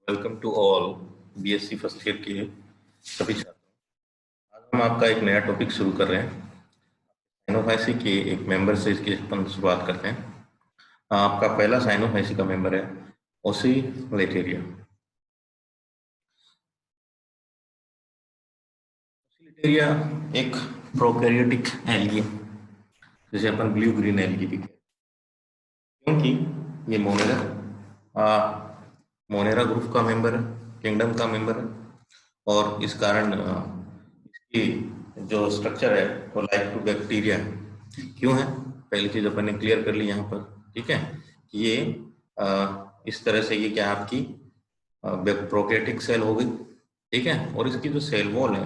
Welcome to all BSc first year के सभी छात्रों। आज हम आपका एक नया टॉपिक शुरू कर रहे हैं। साइनोफाइसी के एक मेंबर से इसकी अपन शुरुआत करते हैं। आपका पहला साइनोफाइसी का मेंबर है ओसिलेटेरिया। ओसिलेटेरिया एक प्रोकैरियोटिक एल्गी, जिसे अपन ब्लू ग्रीन एल्गी भी कहते हैं, क्योंकि ये मोनेरा ग्रुप का मेंबर है, किंगडम का मेंबर है। और इस कारण इसकी जो स्ट्रक्चर है वो लाइक टू बैक्टीरिया है। क्यों है, पहली चीज अपन ने क्लियर कर ली यहाँ पर। ठीक है, कि ये इस तरह से ये क्या है, आपकी प्रोकैरियोटिक सेल हो गई। ठीक है, और इसकी जो सेल वॉल है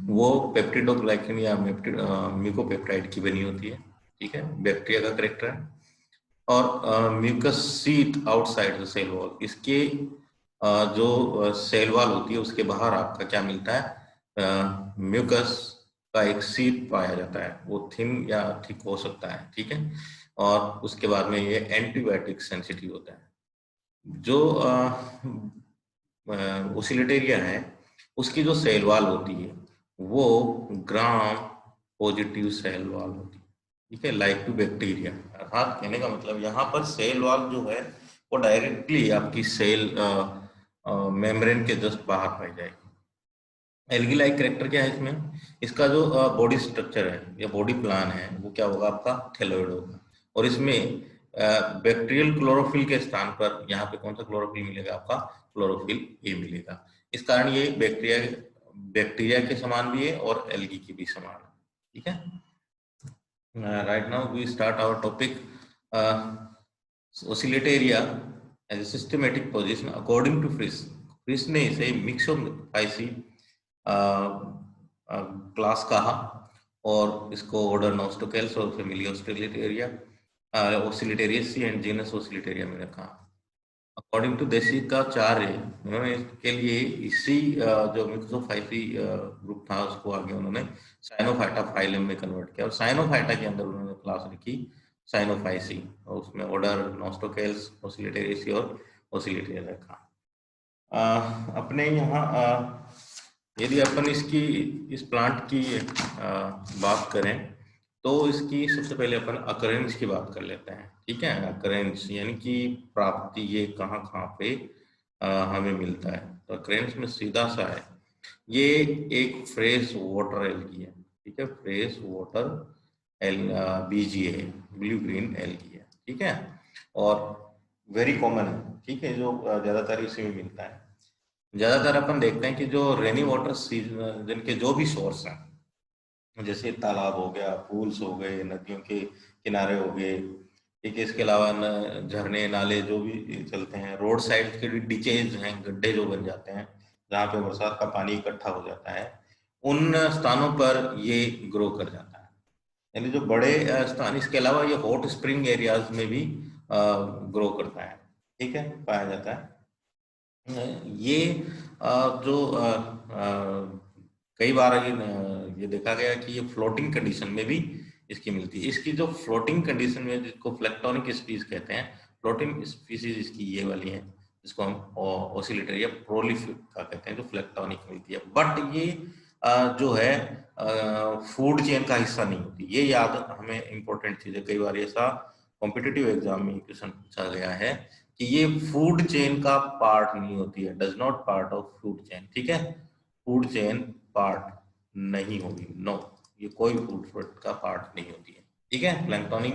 वो पेप्टिडोग्लाइकन या म्यूकोपेप्टाइड की बनी होती है। ठीक है, बैक्टीरिया का करेक्टर है। और mucus sheath outside the cell wall, इसके जो सेल वॉल होती है उसके बाहर आपका क्या मिलता है, म्यूकस का एक सीट पाया जाता है। वो थिन या थिक हो सकता है। ठीक है, और उसके बाद में ये एंटीबायोटिक सेंसिटिव होता है। जो ओसिलेटेरिया है उसकी जो सेल वॉल होती है वो ग्राम पॉजिटिव सेल वॉल होती है। ठीक है, लाइक टू बैक्टीरिया। अर्थात कहने का मतलब यहाँ पर सेल वॉल जो है वो डायरेक्टली आपकी सेल मेम्ब्रेन के जस्ट बाहर पाई जाएगी। एल्गी लाइक करेक्टर क्या है इसमें, इसका जो बॉडी स्ट्रक्चर है या बॉडी प्लान है वो क्या होगा, आपका थैलोइड होगा। और इसमें बैक्टीरियल क्लोरोफिल के स्थान पर यहाँ पे कौन सा क्लोरोफिल मिलेगा, आपका क्लोरोफिल ए मिलेगा। इस कारण ये बैक्टीरिया बैक्टीरिया के समान भी है और एल्गी के भी समान है। ठीक है, right now we start our topic. Oscillatoria as a systematic position according to Frisch. Frisch ने इसे मिक्सोफाइसी क्लास कहा और इसको ऑर्डर नोस्टोकेल्स और फैमिली ओसिलेटेरिया ओसिलेटेरियसी एंड जीनस ओसिलेटेरिया में रखा। अकॉर्डिंग टू देसिकाचार्य, उन्होंने इसके लिए इसी जो मिक्सोफाइसी ग्रुप था उसको आगे उन्होंने साइनोफाइटा फाइलम में कन्वर्ट किया और साइनोफाइटा के अंदर उन्होंने क्लास रखी साइनोफाइसी और उसमें ऑर्डर नोस्टोकेल्स ओसिलेटेरियसी और ओसिलेटेरिया रखा। अपने यहाँ यदि अपन इसकी इस प्लांट की बात करें तो इसकी सबसे पहले अपन अकरेंस की बात कर लेते हैं। ठीक है, अकरेंस यानी कि प्राप्ति, ये कहाँ कहाँ पे हमें मिलता है। तो अकरेंस में सीधा सा है, ये एक फ्रेश वाटर एल्गी है। ठीक है, फ्रेश वाटर बीजी है, ब्लू ग्रीन एल्गी है। ठीक है, और वेरी कॉमन है। ठीक है, जो ज्यादातर इसी में मिलता है। ज्यादातर अपन देखते हैं कि जो रेनी वाटर सीजन जिनके जो भी सोर्स हैं, जैसे तालाब हो गया, पूल्स हो गए, नदियों के किनारे हो गए। ठीक है, इसके अलावा झरने नाले जो भी चलते हैं, रोड साइड के डिचेज हैं, गड्ढे जो बन जाते हैं जहाँ पे बरसात का पानी इकट्ठा हो जाता है, उन स्थानों पर ये ग्रो कर जाता है। यानी जो बड़े स्थान, इसके अलावा ये हॉट स्प्रिंग एरियाज में भी ग्रो करता है। ठीक है, पाया जाता है। ये जो कई बार ये देखा गया कि ये फ्लोटिंग कंडीशन में भी इसकी मिलती है। इसकी जो फ्लोटिंग कंडीशन में, जिसको फ्लैक्टोनिक स्पीसीज कहते हैं, फ्लोटिंग स्पीसीज इसकी ये वाली है जिसको हम ओसिलेटरिया प्रोलिफिक का कहते हैं, जो फ्लैक्टोनिक मिलती है। बट ये जो है फूड चेन का हिस्सा नहीं होती। ये याद हमें इंपॉर्टेंट चीज है, कई बार ऐसा कॉम्पिटिटिव एग्जाम में क्वेश्चन पूछा गया है कि ये फूड चेन का पार्ट नहीं होती है, does not part of food chain. ठीक है, फूड चेन पार्ट नहीं होगी, नो, ये कोई फूड का पार्ट नहीं होती है। ठीक है, प्लैंक्टोनिक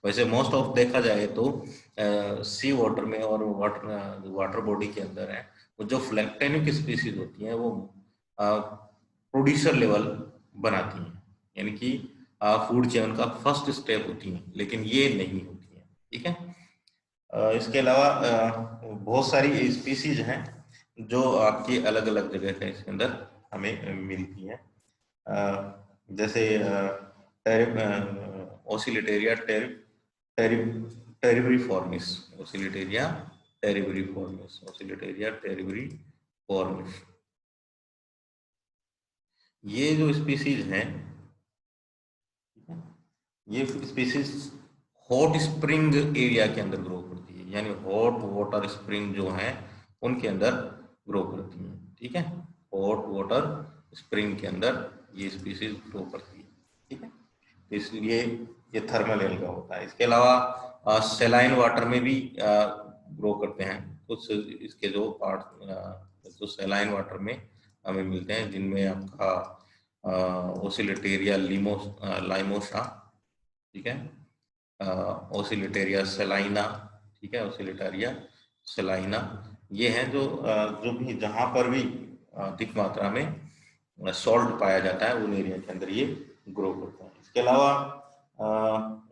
वैसे मोस्ट ऑफ देखा जाए तो सी वाटर में और वाटर बॉडी के अंदर है, वो जो प्लैंक्टोनिक स्पीसीज होती हैं वो प्रोड्यूसर लेवल बनाती हैं, यानी कि फूड चेन का फर्स्ट स्टेप होती हैं, लेकिन ये नहीं होती है। ठीक है, इसके अलावा बहुत सारी स्पीसीज हैं जो आपकी अलग अलग जगह के इसके अंदर हमें मिलती हैं। जैसे ओसिलेटेरिया टेरिबरीफॉर्मिस, ओसिलेटेरिया टेरिबरीफॉर्मिस, ओसिलेटेरिया टेरिबरीफॉर्मिस। ये जो स्पीसीज हैं, ये स्पीसीज हॉट स्प्रिंग एरिया के अंदर ग्रो करती है, यानी हॉट वाटर स्प्रिंग जो है उनके अंदर ग्रो करती हैं, ठीक है। हॉट वाटर स्प्रिंग के अंदर ये स्पीसीज ग्रो करती है, ठीक है। तो इसलिए ये थर्मल एल्गा होता है। इसके अलावा सेलाइन वाटर में भी ग्रो करते हैं कुछ इसके जो पार्ट जो सेलाइन वाटर में हमें मिलते हैं, जिनमें आपका ओसिलेटेरिया लाइमोसा, ठीक है, ओसिलेटेरिया सेलाइना, ठीक है, ओसिलेटेरिया सेलाइना, ये हैं जो भी जहाँ पर भी अधिक मात्रा में सॉल्ट पाया जाता है उन एरिया के अंदर ये ग्रो करते हैं। इसके अलावा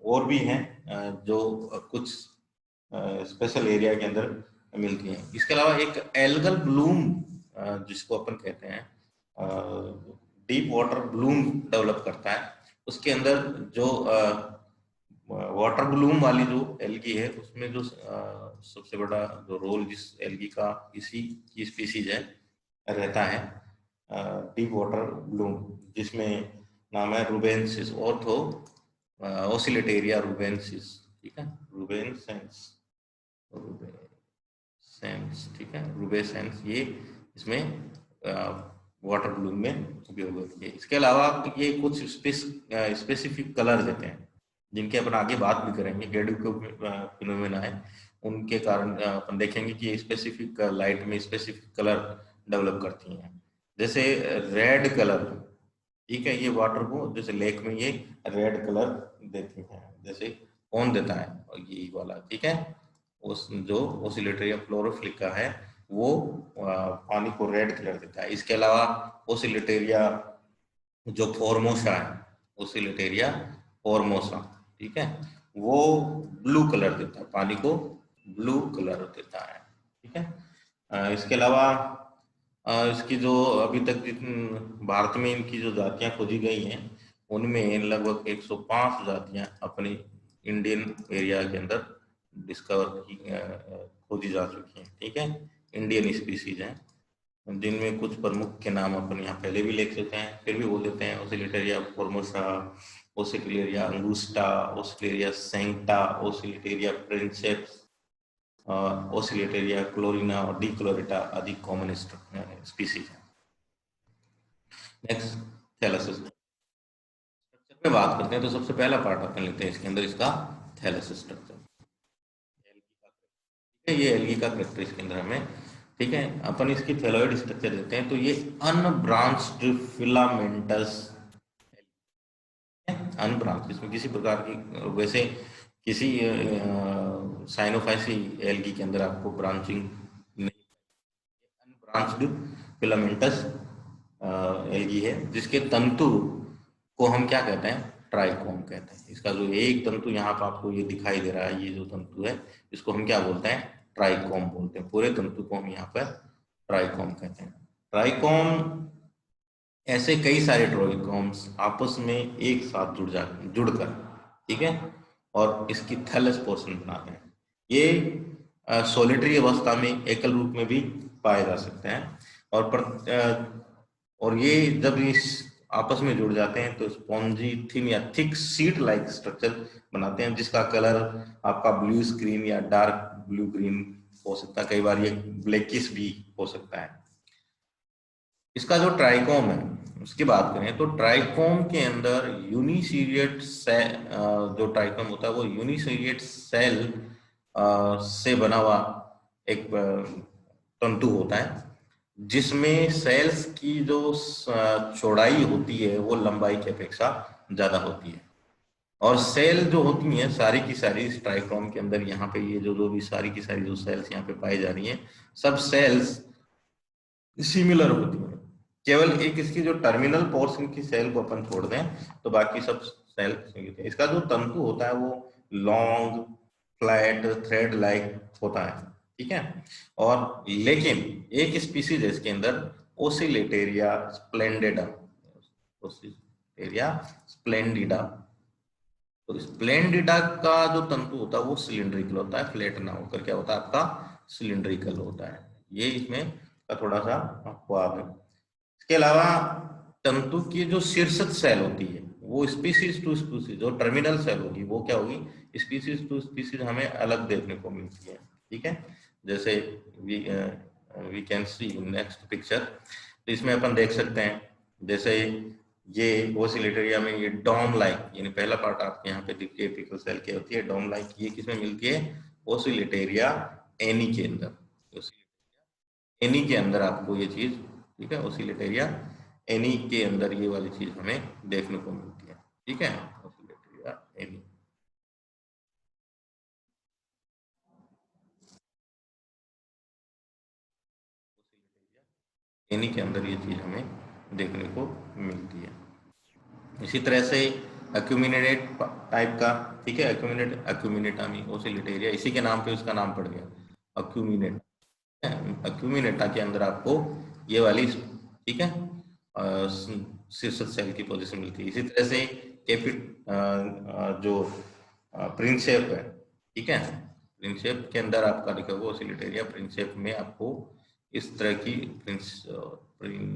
और भी हैं जो कुछ स्पेशल एरिया के अंदर मिलती हैं। इसके अलावा एक एल्गल ब्लूम जिसको अपन कहते हैं डीप वाटर ब्लूम डेवलप करता है। उसके अंदर जो वाटर ब्लूम वाली जो एल्गी है उसमें जो सबसे बड़ा जो रोल जिस एल्गी का इसी की स्पीसीज है रहता है डीप वाटर ब्लूम, जिसमें नाम है रूबेंसिस ऑर्थो ओसिलेटेरिया रूबेंसिस, ठीक है, रूबेसेंस, ठीक है, रूबेसेंस, ये इसमें वाटर ब्लूम में उपयोग होती है। इसके अलावा ये कुछ स्पेसिफिक कलर देते हैं जिनके अपन आगे बात भी करेंगे, गेडू फिनोमेना है, उनके कारण अपन देखेंगे कि स्पेसिफिक लाइट में स्पेसिफिक कलर डेवलप करती हैं। जैसे रेड कलर, ठीक है, ये वाटर को जैसे लेक में ये रेड कलर देती हैं, जैसे कौन देता है और ये वाला, ठीक है, उस जो ओसिलेटेरिया फ्लोरोफिलिका है वो पानी को रेड कलर देता है। इसके अलावा ओसिलेटेरिया जो फॉर्मोसा है, ओसिलेटेरिया फॉर्मोसा, ठीक है, वो ब्लू कलर देता है, पानी को ब्लू कलर देता है, ठीक है। इसके अलावा इसकी जो अभी तक भारत में इनकी जो जातियां खोजी गई हैं उनमें लगभग 105 जातियां अपनी इंडियन एरिया के अंदर खोजी जा चुकी हैं, ठीक है, इंडियन स्पीसीज हैं, जिनमें कुछ प्रमुख के नाम अपन यहाँ पहले भी लिख लेते हैं, फिर भी बोल देते हैं। ओसिलेटेरिया फॉर्मोसा, ओसिलेटेरिया अंगुस्टा, ओसिलेटेरिया सेंटा, ओसिलेटेरिया प्रिंसेप्स, ओसिलेटेरिया क्लोरिना और डिक्लोरेटा आदि कॉमन स्पीसीज है। नेक्स्ट थैलेसिस स्ट्रक्चर पे बात करते हैं, तो सबसे पहला पार्ट अपन लेते हैं इसके अंदर इसका थैलेसिस स्ट्रक्चर, ये एल्गी का करेक्टर इसके अंदर हमें, ठीक है। अपन इसकी थैलोइड स्ट्रक्चर देते हैं, तो ये अनब्रांच्ड फिलामेंटस, अनब्रांच, इसमें किसी प्रकार की, वैसे किसी साइनोफाइसी एल्गी के अंदर आपको ब्रांचिंग नहीं, अनब्रांच्ड फिलामेंटस एल्गी है, जिसके तंतु को हम क्या कहते हैं, ट्राइकोम कहते हैं। इसका जो एक तंतु यहाँ पर आपको ये दिखाई दे रहा है, ये जो तंतु है इसको हम क्या बोलते हैं, ट्राइकोम बोलते हैं। पूरे तंतु को हम यहाँ पर ट्राइकोम कहते हैं। ट्राइकोम, ऐसे कई सारे ट्राइकोम्स आपस में एक साथ जुड़कर, ठीक है, और इसकी थैलस पोर्शन बनाते हैं। ये सोलिटरी अवस्था में एकल रूप में भी पाए जा सकते हैं, और ये जब इस आपस में जुड़ जाते हैं तो स्पॉन्जी थिन या थिक सीट लाइक स्ट्रक्चर बनाते हैं, जिसका कलर आपका ब्लू स्क्रीन या डार्क ब्लू ग्रीन हो सकता है, कई बार ये ब्लैकिश भी हो सकता है। इसका जो ट्राइकोम है उसकी बात करें तो ट्राइकोम के अंदर यूनिसीरिएट सेल, जो ट्राइकोम होता है वो यूनिसीरिएट सेल से बना हुआ एक तंतु होता है, जिसमें सेल्स की जो चौड़ाई होती है वो लंबाई की अपेक्षा ज्यादा होती है, और सेल जो होती हैं सारी की सारी इस ट्राइकोम के अंदर, यहाँ पे ये जो भी सारी की सारी जो सेल्स यहाँ पे पाई जा रही हैं, सब सेल्स सिमिलर होती हैं। केवल एक इसकी जो टर्मिनल पोर्शन की सेल को अपन छोड़ दें तो बाकी सब सेल, इसका जो तंतु होता है वो लॉन्ग फ्लैट थ्रेड लाइक होता है, ठीक है। और लेकिन एक स्पीसीज है इसके अंदर, ओसिलेटेरिया स्प्लेंडिडा, ओसिलेटेरिया स्प्लेंडिडा, तो स्प्लेंडिडा का जो तंतु होता है वो सिलिंड्रिकल होता है, फ्लैट ना होकर क्या होता है आपका सिलिंड्रिकल होता है। ये इसमें का थोड़ा सा अपवाद है। इसके अलावा तंतु की जो शीर्षक सेल होती है वो स्पीसीज टू स्पीसीज, जो टर्मिनल सेल होगी वो क्या होगी, स्पीसीज टू स्पीसीज हमें अलग देखने को मिलती है, ठीक है। जैसे we can see next picture. तो इसमें अपन देख सकते हैं जैसे ये ओसिलेटरिया में ये डोम लाइक, यानी पहला पार्ट आपके यहाँ पे दिखती है एपिकल सेल की होती है, डोम लाइक ये किसमें मिलती है? ओसिलेटरिया एनी के अंदर। एनी के अंदर आपको ये चीज, ठीक है, ओसिलेटरिया एनी के अंदर ये वाली चीज हमें देखने को मिलती है, ठीक है, ओसिलेटरिया एनी। एनी के अंदर ये चीज हमें देखने को मिलती है। इसी तरह से एक्यूमिनेट टाइप का, ठीक है, एक्यूमिनेटामी ओसिलेटेरिया, इसी के नाम पे उसका नाम पड़ गया एक्यूमिनेट। एक्यूमिनेटा के अंदर आपको ये वाली, ठीक है, शीर्ष सेल की पोजीशन मिलती है। इसी तरह से जो प्रिंसेप है, ठीक है, प्रिंसेप के अंदर आपका लिखा हुआ ओसिलेटेरिया, प्रिंसेप में आपको इस तरह की प्रिंसेप्स,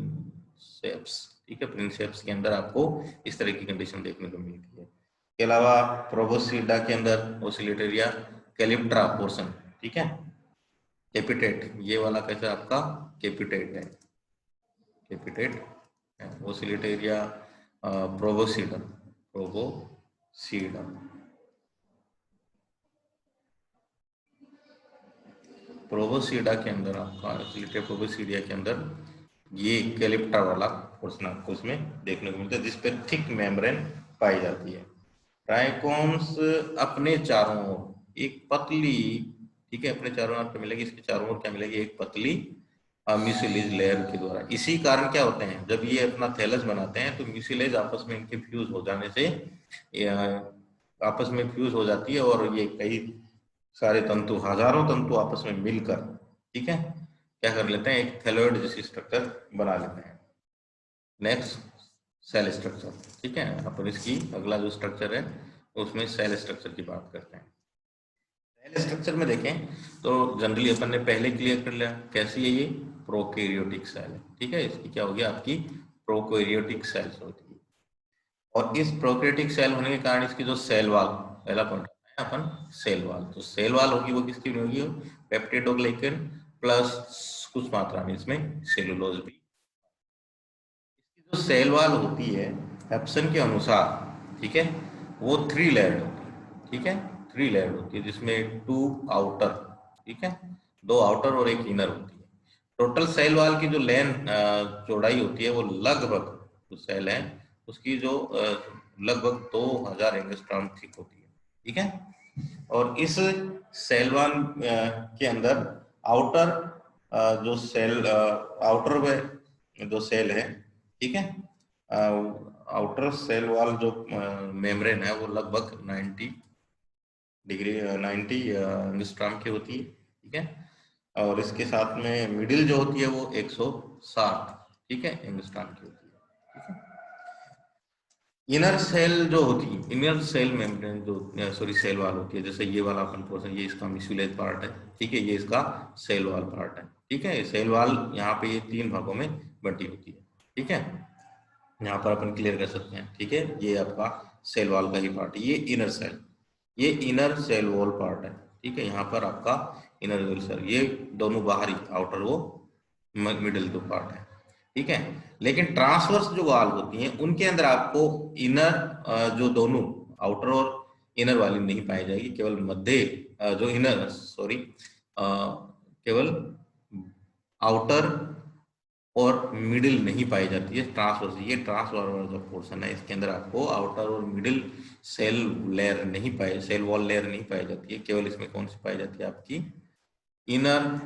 ठीक है, प्रिंसेप्स के अंदर आपको इस तरह की कंडीशन देखने को मिलती है। के अलावा प्रोबोसिडा के अंदर ओसिलेटेरिया कैलिप्ट्रा पोर्शन, ठीक है, कैपिटेट, ये वाला कैसा आपका कैपिटेट है, कैपिटेट ओसिलेटेरिया प्रोबोसिडा, प्रोबोसिडा, प्रोबोसिडा के अंदर आपका ओसिलेटेरिया प्रोबोसिडिया के अंदर ये कैलिप्ट्रा वाला पोर्शन आपको इसमें देखने को मिलता है, जिसपे थिक मेम्ब्रेन पाई जाती है। ट्राइकोम्स अपने चारों ओर एक पतली, ठीक है, अपने चारों ओर क्या मिलेगी? इसके चारों ओर क्या मिलेगी? एक पतली म्यूसिलेज लेयर के द्वारा। इसी कारण क्या होते हैं, जब ये अपना थैलस बनाते हैं तो म्यूसिलेज आपस में इनके फ्यूज हो जाने से आपस में फ्यूज हो जाती है और ये कई सारे तंतु, हजारों तंतु आपस में मिलकर, ठीक है, क्या कर लेते हैं? एक थैलोइड जैसी स्ट्रक्चर बना लेते हैं। नेक्स्ट सेल स्ट्रक्चर, ठीक है, अपन इसकी अगला जो स्ट्रक्चर है उसमें सेल स्ट्रक्चर की बात करते हैं। सेल स्ट्रक्चर में देखें तो जनरली अपन ने पहले क्लियर कर लिया कैसी है ये प्रोकैरियोटिक सेल, ठीक है, इसकी क्या होगी? आपकी प्रोकैरियोटिक सेल्स होती है। और इस प्रोकैरियोटिक सेल होने के कारण इसकी जो सेल वॉल, पहला पॉइंट है अपन सेल वॉल, तो सेल वॉल होगी वो किसकी होगी? पेप्टिडोग्लाइकन प्लस कुछ मात्रा में इसमें सेलुलोज भी। जो सेल वॉल होती है एप्सन के अनुसार, ठीक है, वो 3 लेयर्ड होती है, ठीक है, 3 लेयर्ड होती है, जिसमें 2 आउटर, ठीक है, 2 आउटर और एक इनर होती है। टोटल सेल वॉल की जो लेंथ चौड़ाई होती है वो लगभग, जो सेल है उसकी जो लगभग 2000 एंगस्ट्रॉम थिक होती है, ठीक है। और इस सेल वॉल के अंदर आउटर जो सेल आउटर में जो सेल है, ठीक है, आउटर सेल वॉल जो मेम्ब्रेन है वो लगभग 90 डिग्री 90 एंगस्ट्रॉम की होती है, ठीक है। और इसके साथ में मिडिल जो होती है वो 160, ठीक है, एंगस्ट्रॉम की होती है, ठीक है। इनर सेल जो होती है, इनर सेल मेम्ब्रेन जो सॉरी सेल वॉल होती है, जैसे ये वाला अपन पोर्शन, ये इसका म्यूसिलेज पार्ट है, ठीक है, ये इसका सेल वॉल पार्ट है, ठीक है। सेल वॉल यहाँ पे ये 3 भागों में बंटी होती है, ठीक है, यहाँ पर अपन क्लियर कर सकते हैं, ठीक है, ये आपका सेल वॉल का ही पार्ट है, ये इनर सेल, ये इनर सेल वॉल पार्ट है, ठीक है, यहाँ पर आपका इनर सेल, ये दोनों बाहरी आउटर वो मिडिल जो पार्ट है, ठीक है। लेकिन ट्रांसवर्स जो वॉल होती हैं उनके अंदर आपको इनर जो दोनों आउटर और इनर वाली नहीं पाई जाएगी, केवल मध्य जो इनर सॉरी केवल आउटर और मिडिल नहीं पाई जाती है ट्रांसवर्स। ये ट्रांसवर्स जो पोर्शन है इसके अंदर आपको आउटर और मिडिल सेल लेयर नहीं पाई, सेल वॉल लेयर नहीं पाई जाती है, केवल इसमें कौन सी पाई जाती है? आपकी इनर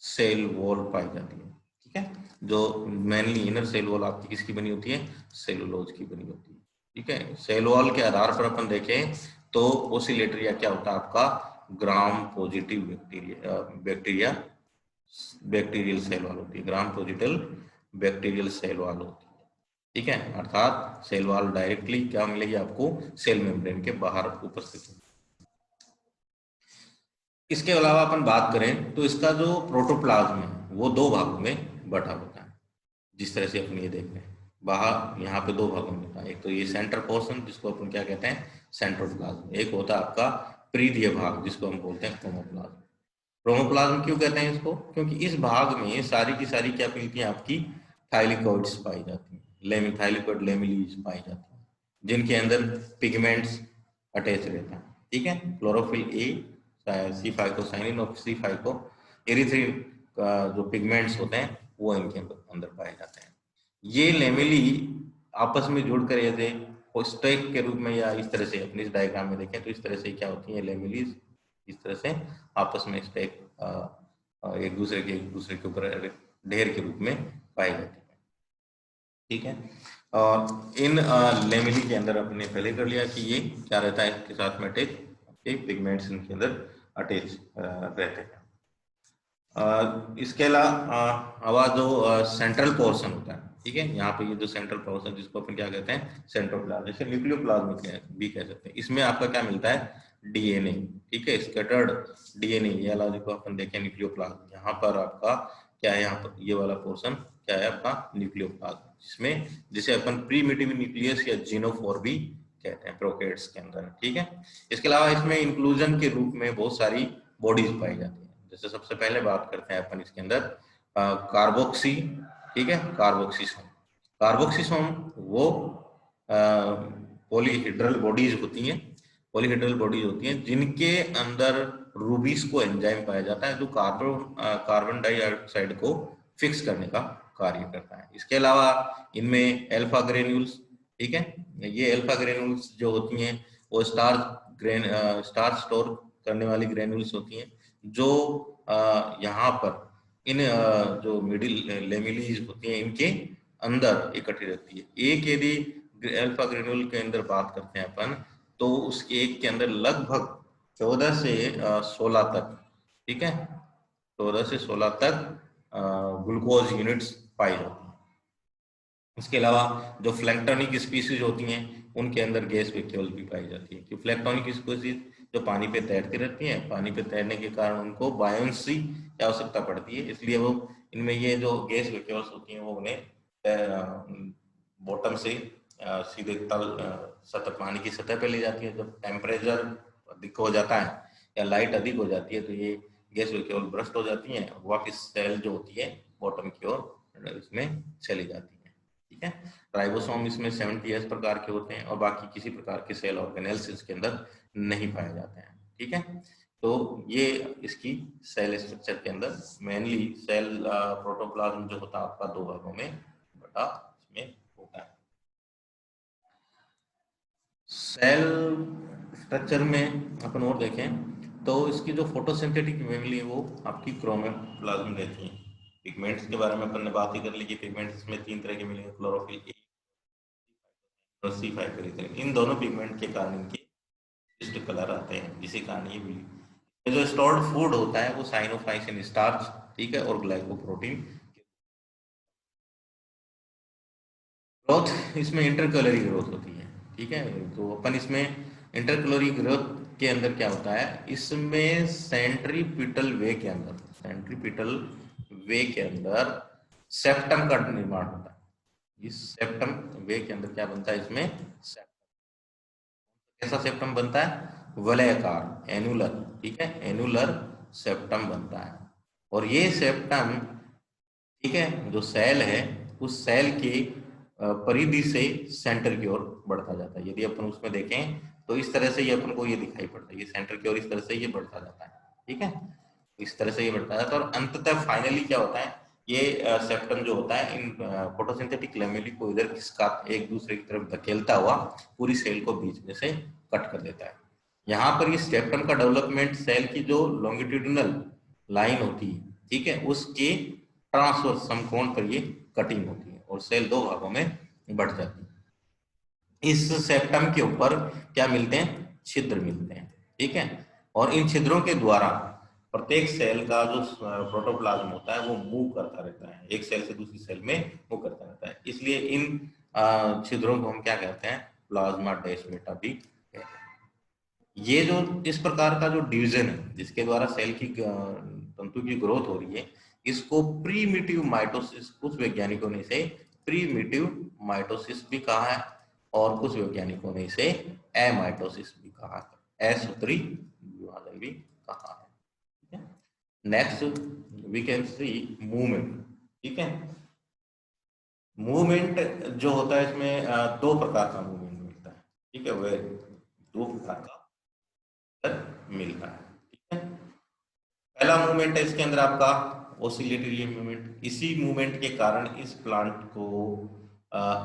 सेल वॉल पाई जाती है, ठीक है। जो मेनली इनर सेल वॉल आपकी किसकी बनी होती है? सेलुलोज की बनी होती है, ठीक है। सेल वॉल के आधार पर अपन देखें तो ओसिलेटरिया क्या होता है? आपका gram positive bacteria bacterial cell wall होती है, gram positive bacterial cell wall होती है, ठीक है। अर्थात सेल वॉल डायरेक्टली क्या मिलेगी आपको? सेल मेम्ब्रेन के बाहर उपस्थित है। इसके अलावा अपन बात करें तो इसका जो प्रोटोप्लाज्म है वो 2 भागों में बटा होता है, जिस तरह से अपन ये देख रहे हैं बाहर, यहाँ पे 2 भागों में होता है। एक तो ये सेंटर पोर्शन जिसको अपन क्या कहते हैं? सेंट्रोप्लाज्म। एक होता है आपका परिधीय भाग जिसको हम बोलते हैं क्रोमोप्लाज्म। क्रोमोप्लाज्म क्यों कहते हैं इसको? क्योंकि इस भाग में सारी की सारी क्या मिलती हैं आपकी? थाइलिकॉइड्स पाई जाती हैं, थाइलिकॉइड लेमिलीज पाई जाती हैं, जिनके अंदर पिगमेंट्स अटैच रहते हैं। ठीक है, क्लोरोफिल ए, सी फाइकोसाइनिन और सी फाइको एरिथ्रिन का जो पिगमेंट्स होते हैं वो इनके अंदर पाए जाते हैं। ये लेमिली आपस में जुड़कर यदि स्टैक के रूप में या इस तरह से अपने इस डायग्राम में देखें तो इस तरह से क्या होती है लेमिलीज, इस तरह से आपस में स्टैक एक दूसरे के ऊपर ढेर के रूप में पाई जाती है। ठीक है, और इन लेमिनी के अंदर अपने पहले कर लिया कि ये क्या रहता है, इसके साथ में अटैच पिगमेंट्स इनके अंदर अटैच रहते हैं। इसके अलावा जो सेंट्रल पोर्शन होता है, ठीक है, यहाँ पे ये जो सेंट्रल पोर्शन जिसको अपन क्या कहते हैं सेंट्रोप्लाज्म, जैसे न्यूक्लियोप्लाज्म भी कह सकते हैं, इसमें आपका क्या मिलता है डीएनए। ठीक है, स्कैटर्ड डीएनए, ये वाला जो अपन देखें न्यूक्लियोप्लाज्म, यहाँ पर आपका क्या है, यहाँ पर ये वाला पोर्शन क्या है आपका न्यूक्लियोप्लाज्म, जिसमें जिसे अपन प्रीमिटिव न्यूक्लियस या जीनोफोर भी कहते हैं प्रोकैरियोट्स के अंदर। ठीक है, इसके अलावा इसमें इंक्लूजन के रूप में बहुत सारी बॉडीज पाई जाती है। जैसे सबसे पहले बात करते हैं अपन इसके अंदर कार्बोक्सी, ठीक है, कार्बोक्सिसोम। कार्बोक्सिसोम वो पॉलीहेड्रल बॉडीज होती हैं, पॉलीहेड्रल बॉडीज होती हैं जिनके अंदर रूबिस्को एंजाइम पाया जाता है जो कार्बन डाइऑक्साइड को फिक्स करने का कार्य करता है। इसके अलावा इनमें अल्फा ग्रेन्यूल्स, ठीक है, ये अल्फा ग्रेन्यूल्स जो होती हैं वो स्टार्च स्टोर करने वाली ग्रेन्यूल्स होती हैं, जो यहाँ पर इन जो मिडिल लेमिलीज होती हैं इनके अंदर इकट्ठी रहती है। एक यदि अल्फा ग्रेन्यूल के अंदर बात करते हैं अपन तो उसके एक के अंदर लगभग 14 से 16 तक, ठीक है, 14 से 16 तक ग्लूकोज यूनिट्स पाई जाती हैं। इसके अलावा जो फ्लैंक्टोनिक स्पीसीज होती हैं उनके अंदर गैस वैक्यूल भी पाई जाती है, क्योंकि फ्लैंक्टोनिक स्पीसीज जो पानी पे तैरती रहती हैं, पानी पे तैरने के कारण उनको बायोन्सी की आवश्यकता पड़ती है, इसलिए वो इनमें ये जो गैस वैक्यूल्स होती हैं वो उन्हें बॉटम से सीधे तल सतह पानी की सतह पे ले जाती है। जब टेम्परेचर अधिक हो जाता है या लाइट अधिक हो जाती है तो ये गैस वैक्यूल ब्रस्ट हो जाती हैं, वापस सेल जो होती है बॉटम की ओर इसमें चली जाती है। ठीक है, राइबोसोम इसमें 70S प्रकार के होते हैं और बाकी किसी प्रकार के सेल ऑर्गेनेल्स इसके अंदर नहीं पाए जाते हैं। ठीक है, तो ये इसकी सेल स्ट्रक्चर के अंदर मेनली सेल प्रोटोप्लाज्म जो होता है आपका दो भागों में बटा इसमें होता है। सेल स्ट्रक्चर में अपन और देखें तो इसकी जो फोटोसिंथेटिक मेमोरी है वो आपकी क्रोमोप्लाज्म रहती है। पिगमेंट्स के बारे में अपन ने बात ही कर ली कि पिगमेंट्स में 3 तरह के मिलेंगे, क्लोरोफिल ए और सी फाइब्रिल। इन दोनों पिगमेंट के कारण इनके विशिष्ट कलर आते हैं, इसी कारण ये जो स्टोर्ड फूड होता है वो साइनोफाइसिन स्टार्च, ठीक है, और ग्लाइकोप्रोटीन। ग्रोथ इसमें इंटरकलरी ग्रोथ होती है। ठीक है, तो अपन इसमें इंटरकलरी ग्रोथ के अंदर क्या होता है, इसमें सेंट्रीपिटल वे के अंदर सेप्टम का निर्माण होता है। इस सेप्टम वे के अंदर क्या बनता है, इसमें कैसा सेप्टम बनता है, वलयाकार एनुलर, ठीक है, एनुलर सेप्टम बनता है। और ये सेप्टम, ठीक है, जो सेल है उस सेल की परिधि से सेंटर की ओर बढ़ता जाता है। यदि अपन उसमें देखें तो इस तरह से ये अपन को ये दिखाई पड़ता है, ये सेंटर की ओर इस तरह से ये बढ़ता जाता है। ठीक है, इस तरह से ये बढ़ता जाता है और अंततः फाइनली क्या होता है, ये सेप्टम जो होता है इन फोटोसिंथेटिक लेमेली को इधर खिसका एक दूसरे की तरफ धकेलता हुआ पूरी सेल को बीच में से कट कर देता है। यहाँ पर इस सेप्टम का डेवलपमेंट सेल की जो लॉन्गिट्यूडिनल लाइन होती है, ठीक है, उसके ट्रांसवर्स समकोण पर ये कटिंग होती है और सेल दो भागों में बढ़ जाती है। इस सेप्टम के ऊपर क्या मिलते हैं, छिद्र मिलते हैं। ठीक है, और इन छिद्रों के द्वारा प्रत्येक सेल का जो प्रोटोप्लाज्म होता है वो मूव करता रहता है, एक सेल से दूसरी सेल में मूव करता रहता है, इसलिए इन छिद्रों को हम क्या कहते हैं, प्लाज्मा डेस्मेटा भी कहते हैं। ये जो इस प्रकार का जो डिवीजन है जिसके द्वारा सेल की तंतु की ग्रोथ हो रही है, इसको प्रीमिटिव माइटोसिस, कुछ वैज्ञानिकों ने इसे प्रीमिटिव माइटोसिस भी कहा है और कुछ वैज्ञानिकों ने इसे एमाइटोसिस भी कहा है, असूत्री विभाजन भी कहा है। Next we can see movement. ठीक है, मूवमेंट जो होता है इसमें दो प्रकार का मूवमेंट मिलता है। ठीक है, वह दो प्रकार का मिलता है। ठीक है, पहला मूवमेंट है इसके अंदर आपका ओसिलेटरी मूवमेंट। इसी मूवमेंट के कारण इस प्लांट को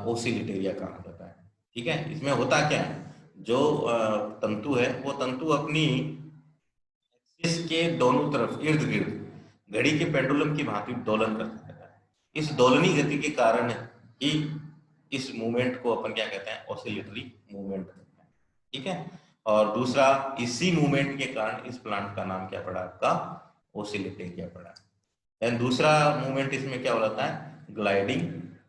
ओसिलेटेरिया कहा जाता है। ठीक है, इसमें होता क्या है, जो तंतु है वो तंतु अपनी इसके दोनों तरफ इर्द गिर्द घड़ी के पेंडुलम की भांति दोलन करता रहता है। इस दोलनी गति के कारण ही इस मूवमेंट को अपन क्या कहते हैं, ऑसिलेटरी मूवमेंट कहते हैं। ठीक है, और दूसरा इसी मूवमेंट के कारण इस प्लांट का नाम क्या पड़ा आपका, ओसिलेटेरिया पड़ा। एंड दूसरा मूवमेंट इसमें क्या हो जाता है, ग्लाइडिंग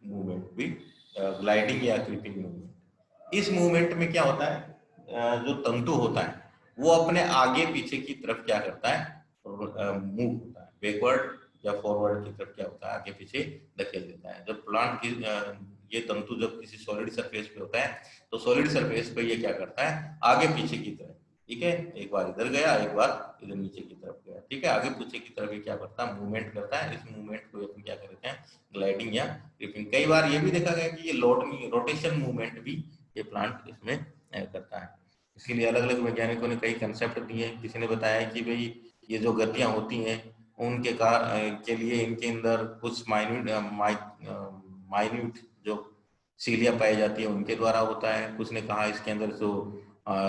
मूवमेंट भी, ग्लाइडिंग या क्रीपिंग मूवमेंट। इस मूवमेंट में क्या होता है, जो तंतु होता है वो अपने आगे पीछे की तरफ क्या करता है, मूव होता है, बैकवर्ड या फॉरवर्ड की तरफ क्या होता है, आगे पीछे धकेल देता है। जब प्लांट की ये तंतु जब किसी सॉलिड सरफेस पे होता है तो सॉलिड सरफेस पे ये क्या करता है, आगे पीछे की तरफ। ठीक है, एक बार इधर गया, एक बार इधर नीचे की तरफ गया। ठीक है, आगे पीछे की तरफ ये क्या करता है, मूवमेंट करता है। इस मूवमेंट को अपन क्या करते हैं, ग्लाइडिंग या क्रीपिंग। कई बार ये भी देखा गया कि ये रोटेशन मूवमेंट भी ये प्लांट इसमें करता है। इसीलिए अलग अलग वैज्ञानिकों ने कई कंसेप्ट दिए। किसी ने बताया कि भाई ये जो गतियां होती हैं उनके के लिए इनके अंदर कुछ माइन्यूट जो सीलिया पाई जाती है उनके द्वारा होता है। कुछ ने कहा इसके अंदर जो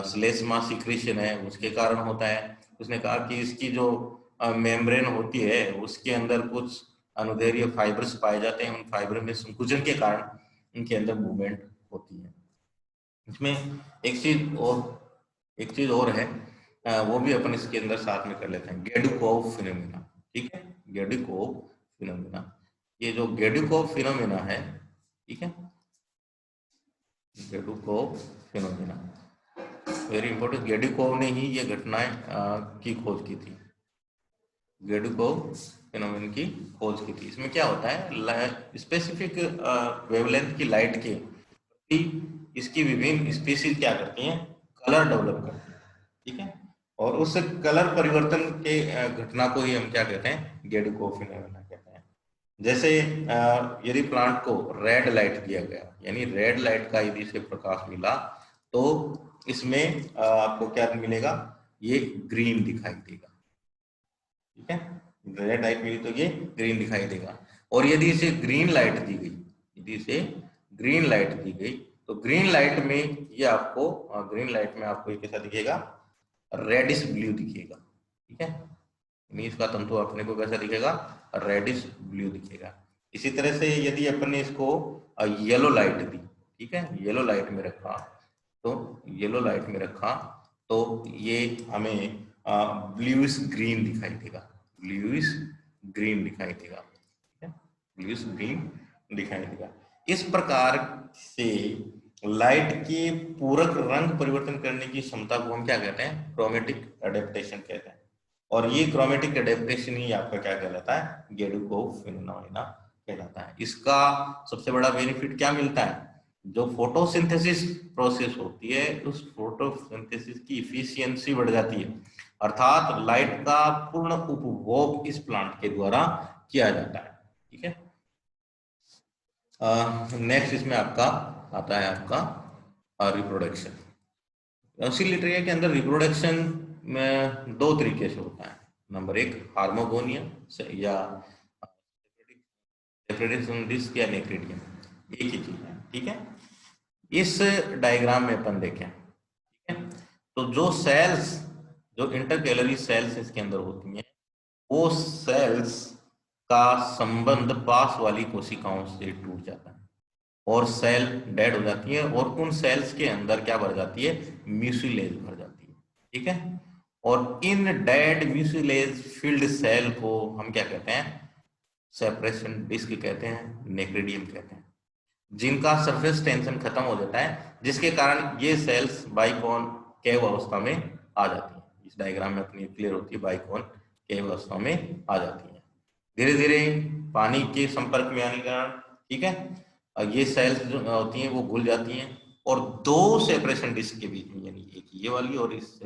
श्लेष्मा सिक्रीशन है उसके कारण होता है। उसने कहा कि इसकी जो मेम्ब्रेन होती है उसके अंदर कुछ अनुदैर्ध्य फाइबर्स पाए जाते हैं, उन फाइबर में संकुचन के कारण इनके अंदर मूवमेंट होती है। इसमें एक चीज और है, वो भी अपन इसके अंदर साथ में कर लेते हैं, गेडुकोव फिनोमिना। ठीक है, गेडुकोव फिनोमिना, ये जो गेडुकोव फिनोमिना है, ठीक है, गेडुकोव फिनोमिना वेरी इंपॉर्टेंट। गेडुकोव ने ही ये घटनाएं की खोज की थी, गेडुकोव फिनोमेन की खोज की थी। इसमें क्या होता है, स्पेसिफिक वेवलेंथ की लाइट के इसकी विभिन्न स्पीशीज क्या करती हैं, कलर डेवलप करती हैं। ठीक है, और उस कलर परिवर्तन के घटना को ही हम क्या कहते हैं, गेडुकोव फिनोमेना कहते हैं। जैसे यदि प्लांट को रेड लाइट दिया गया, यानी रेड लाइट का यदि इसे प्रकाश मिला तो इसमें आपको क्या मिलेगा, ये ग्रीन दिखाई देगा। ठीक है, रेड लाइट मिली तो ये ग्रीन दिखाई देगा। और यदि इसे ग्रीन लाइट दी गई, यदि इसे ग्रीन लाइट दी गई तो ग्रीन लाइट में ये आपको ये कैसा दिखेगा, रेडिश ब्लू दिखेगा। ठीक है, इसका तंतु अपने को कैसा दिखेगा, रेडिश ब्लू दिखेगा। इसी तरह से यदि अपन ने इसको येलो लाइट दी, ठीक है, येलो लाइट में रखा तो ये हमें ब्लूइश ग्रीन दिखाई देगा, ब्लूइश ग्रीन दिखाई देगा। ठीक है, ब्लूइश ग्रीन दिखाई देगा। इस प्रकार से लाइट के पूरक रंग परिवर्तन करने की क्षमता को हम क्या कहते हैं, क्रोमेटिक एडेप्टेशन कहते हैं। और ये क्रोमेटिक एडेप्टेशन ही आपका क्या कहलाता है, गेडुकोव फिनोमेना कहलाता है। इसका सबसे बड़ा बेनिफिट क्या मिलता है, जो फोटोसिंथेसिस प्रोसेस होती है उस फोटोसिंथेसिस की इफिशियंसी बढ़ जाती है, अर्थात लाइट का पूर्ण उपभोग इस प्लांट के द्वारा किया जाता है। ठीक है, नेक्स्ट इसमें आपका आता है आपका रिप्रोडक्शन। ऑसिलेटरिया के अंदर रिप्रोडक्शन में दो तरीके से होता है। नंबर एक हार्मोगोनिया या सेपरेशन डिस्क या नेक्रिडियम, एक ही चीज है। ठीक है, इस डायग्राम में अपन देखें, ठीक है, तो जो इंटरकैलरी सेल्स इसके अंदर होती हैं वो सेल्स का संबंध पास वाली कोशिकाओं से टूट जाता है और सेल डेड हो जाती है, और उन सेल्स के अंदर क्या भर जाती है, म्यूसिलेज भर जाती है। ठीक है, और इन डेड म्यूसिलेज फिल्ड सेल को हम क्या कहते हैं, सेपरेशन डिस्क कहते हैं, नेक्रिडियम कहते हैं, जिनका सरफेस टेंशन खत्म हो जाता है, जिसके कारण ये सेल्स बाइकॉन केव अवस्था में आ जाती है। इस डायग्राम में अपनी क्लियर होती है, बाइकॉन केव अवस्था में आ जाती है धीरे धीरे पानी के संपर्क में आने के कारण। ठीक है, ये सेल्स जो होती हैं वो घुल जाती हैं और दो सेपरेशन डिस्क के बीच में, यानी एक ये वाली और इस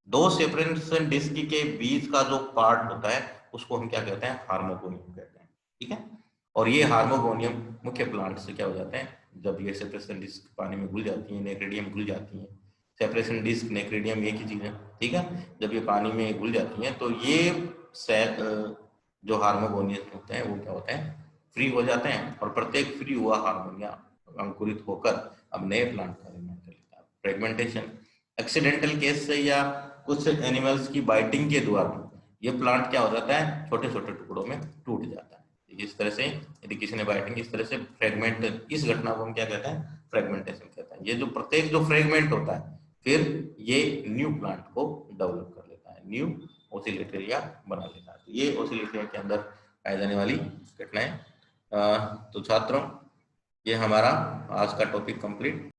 दो सेपरेशन डिस्क के बीच का जो पार्ट होता है उसको हम क्या कहते हैं, हार्मोगोनियम कहते हैं। ठीक है, और ये हार्मोगोनियम मुख्य प्लांट से क्या हो जाते हैं, जब ये सेपरेशन डिस्क पानी में घुल जाती है, नेक्रेडियम घुल जाती है, सेपरेशन डिस्क नेक्रेडियम एक ही चीज है। ठीक है, जब ये पानी में घुल जाती हैं तो ये जो हार्मोगोनियम होते हैं वो क्या होते हैं, फ्री हो जाते हैं, और प्रत्येक फ्री हुआ हार्मोनिया अंकुरित होकर अब नए प्लांट का निर्माण कर लेता है। फ्रेगमेंटेशन एक्सीडेंटल केस से या कुछ एनिमल्स की बाइटिंग के द्वारा ये प्लांट क्या हो जाता है, छोटे छोटे टुकड़ों में टूट जाता है। इस तरह से यदि किसी ने बाइटिंग इस तरह से फ्रेगमेंट, इस घटना को हम क्या कहते हैं, फ्रेगमेंटेशन कहते हैं। ये जो प्रत्येक जो फ्रेगमेंट होता है फिर ये न्यू प्लांट को डेवलप कर लेता है, न्यू ओसिलेटेरिया बना लेता है। तो ये ओसिलेटेरिया के अंदर पाई जाने वाली घटनाएं। तो छात्रों, ये हमारा आज का टॉपिक कंप्लीट